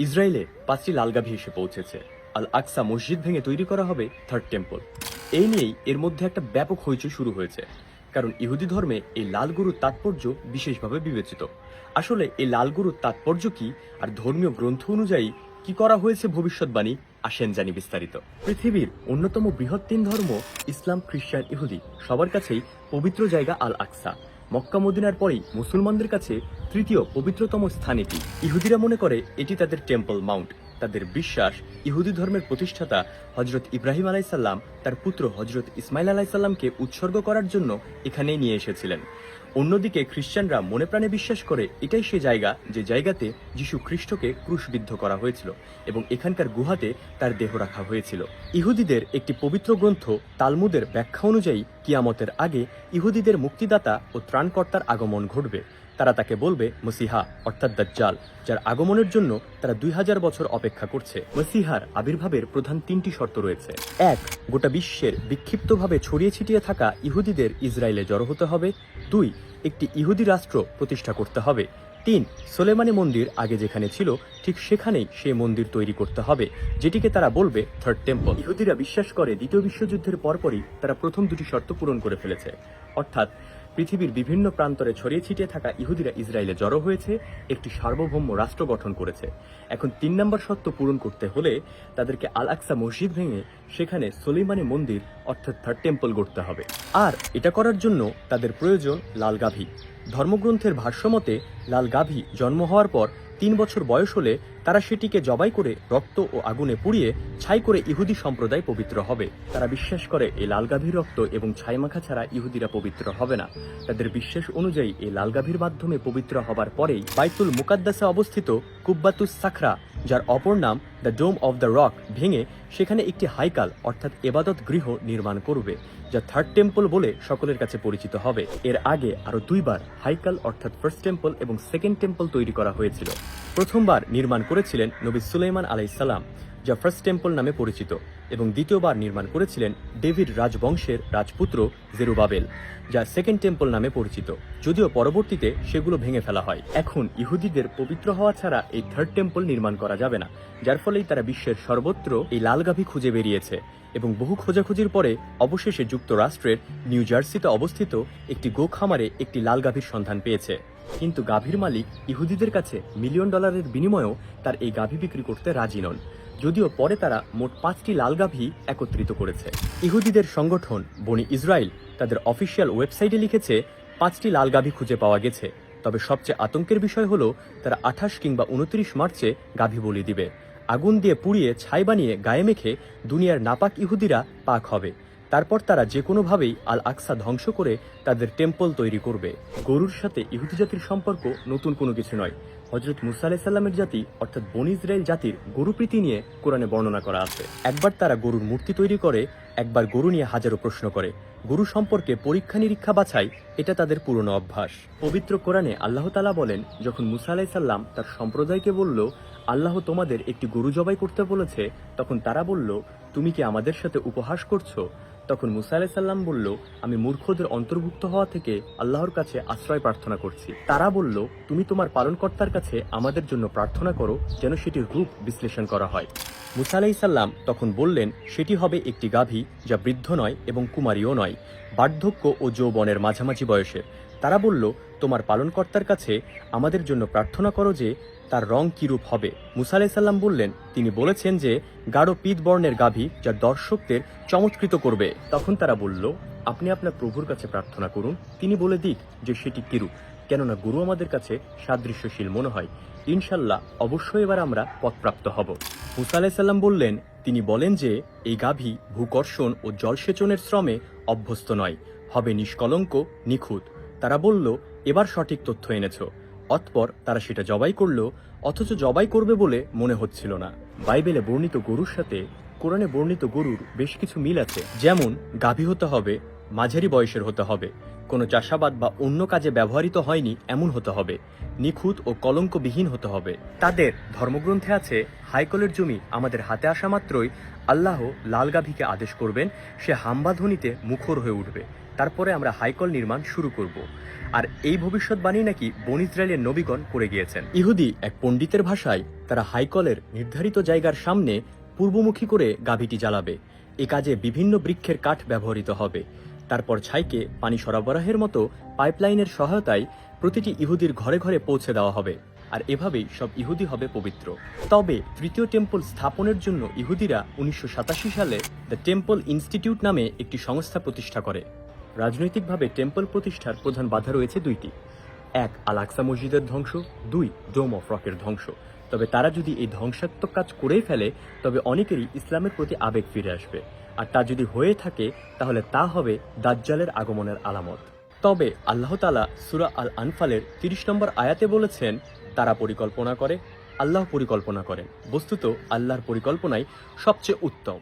ইসরায়েলে 5টি লাল গাভী এসে পৌঁছেছে। আল আকসা মসজিদ ভেঙে তৈরি করা হবে থার্ড টেম্পল। এই নিয়েই এর মধ্যে একটা ব্যাপক হইচই শুরু হয়েছে, কারণ ইহুদি ধর্মে এই লাল গরুর তাৎপর্য বিশেষভাবে বিবেচিত। আসলে এই লাল গরুর তাৎপর্য কি, আর ধর্মীয় গ্রন্থ অনুযায়ী কি করা হয়েছে ভবিষ্যৎবাণী, আসেন জানি বিস্তারিত। পৃথিবীর অন্যতম বৃহৎ 3 ধর্ম ইসলাম, খ্রিস্টান, ইহুদি সবার কাছেই পবিত্র জায়গা আল আকসা। মক্কা মদিনার পরেই মুসলমানদের কাছে তৃতীয় পবিত্রতম স্থান এটি। ইহুদিরা মনে করে এটি তাদের টেম্পল মাউন্ট। তাদের বিশ্বাস, ইহুদি ধর্মের প্রতিষ্ঠাতা হজরত ইব্রাহিম আলাইসাল্লাম তার পুত্র হজরত ইসমাইল আলাইসাল্লামকে উৎসর্গ করার জন্য এখানেই নিয়ে এসেছিলেন। অন্যদিকে খ্রিস্টানরা মনে প্রাণে বিশ্বাস করে এটাই সে জায়গা যে জায়গাতে যিশু খ্রিস্টকে ক্রুশবিদ্ধ করা হয়েছিল এবং এখানকার গুহাতে তার দেহ রাখা হয়েছিল। ইহুদিদের একটি পবিত্র গ্রন্থ তালমুদের ব্যাখ্যা অনুযায়ী কিয়ামতের আগে ইহুদিদের মুক্তিদাতা ও ত্রাণকর্তার আগমন ঘটবে। তারা তাকে বলবে মসিহা অর্থাৎ দাজ্জাল, যার আগমনের জন্য তারা 2000 বছর অপেক্ষা করছে। মসিহার আবির্ভাবের প্রধান 3টি শর্ত রয়েছে। 1. গোটা বিশ্বের বিক্ষিপ্তভাবে ছড়িয়ে ছিটিয়ে থাকা ইহুদিদের ইসরায়েলে জড়ো হতে হবে। 2. একটি ইহুদি রাষ্ট্র প্রতিষ্ঠা করতে হবে। 3. সোলেমানি মন্দির আগে যেখানে ছিল ঠিক সেখানেই সেই মন্দির তৈরি করতে হবে, যেটিকে তারা বলবে থার্ড টেম্পল। ইহুদিরা বিশ্বাস করে দ্বিতীয় বিশ্বযুদ্ধের পরপরই তারা প্রথম 2টি শর্ত পূরণ করে ফেলেছে, অর্থাৎ পৃথিবীর বিভিন্ন প্রান্তরে ছড়িয়ে ছিটিয়ে থাকা ইহুদিরা ইসরায়েলে জড়ো হয়েছে, একটি সার্বভৌম রাষ্ট্র গঠন করেছে। এখন 3 নম্বর শর্ত পূরণ করতে হলে তাদেরকে আল আকসা মসজিদ ভেঙে সেখানে সোলেমানি মন্দির অর্থাৎ থার্ড টেম্পল গড়তে হবে। আর এটা করার জন্য তাদের প্রয়োজন লাল গাভী। ধর্মগ্রন্থের ভাষ্যমতে লাল গাভী জন্ম হওয়ার পর 3 বছর বয়স হলে তারা সেটিকে জবাই করে রক্ত ও আগুনে পুড়িয়ে ছাই করে ইহুদি সম্প্রদায় পবিত্র হবে। তারা বিশ্বাস করে এই লাল গাভীর রক্ত এবং ছাই মাখা ছাড়া ইহুদিরা পবিত্র হবে না। তাদের বিশ্বাস অনুযায়ী এই লাল গাভীর মাধ্যমে পবিত্র হবার পরেই বাইতুল মুকাদ্দাসে অবস্থিত কুব্বাতুস সাখরা, যার অপর নাম the dome of the rock, ভেঙে সেখানে একটি হাইকাল অর্থাৎ এবাদত গৃহ নির্মাণ করবে, যা থার্ড টেম্পল বলে সকলের কাছে পরিচিত হবে। এর আগে আরো 2 বার হাইকাল অর্থাৎ ফার্স্ট টেম্পল এবং সেকেন্ড টেম্পল তৈরি করা হয়েছিল। প্রথমবার নির্মাণ করেছিলেন নবী সুলাইমান আলাইহিসসালাম, যা ফার্স্ট টেম্পল নামে পরিচিত, এবং দ্বিতীয়বার নির্মাণ করেছিলেন ডেভিড রাজবংশের রাজপুত্র জেরুবাবেল, যা সেকেন্ড টেম্পল নামে পরিচিত, যদিও পরবর্তীতে সেগুলো ভেঙে ফেলা হয়। এখন ইহুদিদের পবিত্র হওয়া ছাড়া এই থার্ড টেম্পল নির্মাণ করা যাবে না, যার ফলেই তারা বিশ্বের সর্বত্র এই লাল গাভী খুঁজে বেরিয়েছে এবং বহু খোঁজাখুঁজির পরে অবশেষে যুক্তরাষ্ট্রের নিউ জার্সিতে অবস্থিত একটি গো খামারে একটি লাল গাভীর সন্ধান পেয়েছে। কিন্তু গাভীর মালিক ইহুদিদের কাছে $1 মিলিয়ন বিনিময়েও তার এই গাভী বিক্রি করতে রাজি নন, যদিও পরে তারা মোট 5টি লাল গাভী একত্রিত করেছে। ইহুদিদের সংগঠন বনি ইসরায়েল তাদের অফিসিয়াল ওয়েবসাইটে লিখেছে 5টি লাল গাভী খুঁজে পাওয়া গেছে, তবে সবচেয়ে আতঙ্কের বিষয় হলো তারা 28 কিংবা 29 মার্চে গাভী বলি দিবে। আগুন দিয়ে পুড়িয়ে ছাই বানিয়ে গায়ে মেখে দুনিয়ার নাপাক ইহুদিরা পাক হবে। তারপর তারা যে কোনোভাবেই আল আকসা ধ্বংস করে তাদের টেম্পল তৈরি করবে। গরুর সাথে ইহুদি জাতির সম্পর্ক নতুন কোনো কিছু নয়। হযরত মুসা আলাইহিস সালামের জাতি অর্থাৎ বনি ইসরায়েল জাতির গরুপ্রীতি নিয়ে কোরআনে বর্ণনা করা আছে। একবার তারা গরুর মূর্তি তৈরি করে, একবার গরু নিয়ে হাজারো প্রশ্ন করে। গরু সম্পর্কে পরীক্ষা নিরীক্ষা বাছাই এটা তাদের পুরনো অভ্যাস। পবিত্র কোরআনে আল্লাহ তাআলা বলেন, যখন মুসা আলাইহিস সালাম তার সম্প্রদায়কে বলল আল্লাহ তোমাদের একটি গরু জবাই করতে বলেছে, তখন তারা বলল, তুমি কি আমাদের সাথে উপহাস করছো? তখন মুসা আলাইহিস সালাম বলল, আমি মূর্খদের অন্তর্ভুক্ত হওয়া থেকে আল্লাহর কাছে আশ্রয় প্রার্থনা করছি। তারা বলল, তুমি তোমার পালনকর্তার কাছে আমাদের জন্য প্রার্থনা করো যেন সেটির রূপ বিশ্লেষণ করা হয়। মুসা আলাইহিস সালাম তখন বললেন, সেটি হবে একটি গাভী যা বৃদ্ধ নয় এবং কুমারীও নয়, বার্ধক্য ও যৌবনের মাঝামাঝি বয়সের। তারা বলল, তোমার পালনকর্তার কাছে আমাদের জন্য প্রার্থনা করো যে তার রং কিরূপ হবে। মুসা আলাইহিস সালাম বললেন, তিনি বলেছেন যে গাঢ় পীত বর্ণের গাভী যা দর্শকদের চমৎকৃত করবে। তখন তারা বলল, আপনি আপনার প্রভুর কাছে প্রার্থনা করুন, তিনি বলে দিক যে সেটি কিরূপ, কেননা গরু আমাদের কাছে সাদৃশ্যশীল মনে হয়। ইনশাল্লাহ অবশ্যই এবার আমরা পথপ্রাপ্ত হব। মুসা আলাইহিস সালাম বললেন, তিনি বলেন যে এই গাভী ভূকর্ষণ ও জলসেচনের শ্রমে অভ্যস্ত নয়, হবে নিষ্কলঙ্ক, নিখুঁত। তারা বলল, এবার সঠিক তথ্য এনেছ। অতঃপর তারা সেটা জবাই করল, অথচ জবাই করবে বলে মনে হচ্ছিল না। বাইবেলে বর্ণিত গরুর সাথে কোরআনে বর্ণিত গরুর বেশ কিছু মিল আছে, যেমন গাভী হতে হবে মাঝারি বয়সের হতে হবে, কোনো চাষাবাদ বা অন্য কাজে ব্যবহৃত হয়নি এমন হতে হবে, নিখুঁত ও কলঙ্কবিহীন হতে হবে। তাদের ধর্মগ্রন্থে আছে, হাইকলের জমি আমাদের হাতে আসা মাত্রই আল্লাহ লাল গাভীকে আদেশ করবেন, সে হাম্বাধ্বনিতে মুখর হয়ে উঠবে, তারপরে আমরা হাইকল নির্মাণ শুরু করব। আর এই ভবিষ্যৎবাণী নাকি বনী ইসরায়েলের নবীগণ করে গিয়েছেন। ইহুদি এক পণ্ডিতের ভাষায় তারা হাইকলের নির্ধারিত জায়গার সামনে পূর্বমুখী করে গাভীটি জ্বালাবে। এ কাজে বিভিন্ন বৃক্ষের কাঠ ব্যবহৃত হবে। তারপর ছাইকে পানি সরবরাহের মতো পাইপলাইনের সহায়তায় প্রতিটি ইহুদির ঘরে ঘরে পৌঁছে দেওয়া হবে। আর এভাবেই সব ইহুদি হবে পবিত্র। তবে তৃতীয় টেম্পল স্থাপনের জন্য ইহুদিরা 1987 সালে দ্য টেম্পল ইনস্টিটিউট নামে একটি সংস্থা প্রতিষ্ঠা করে। রাজনৈতিকভাবে টেম্পল প্রতিষ্ঠার প্রধান বাধা রয়েছে দুইটি: এক, আল আকসা মসজিদের ধ্বংস; দুই, ডোম অফ রকের ধ্বংস। তবে তারা যদি এই ধ্বংসাত্মক কাজ করেই ফেলে, তবে অনেকেরই ইসলামের প্রতি আবেগ ফিরে আসবে। আর তা যদি হয়ে থাকে, তাহলে তা হবে দাজ্জালের আগমনের আলামত। তবে আল্লাহ তাআলা সূরা আল আনফালের 30 নম্বর আয়াতে বলেছেন, তারা পরিকল্পনা করে, আল্লাহ পরিকল্পনা করেন, বস্তুত আল্লাহর পরিকল্পনাই সবচেয়ে উত্তম।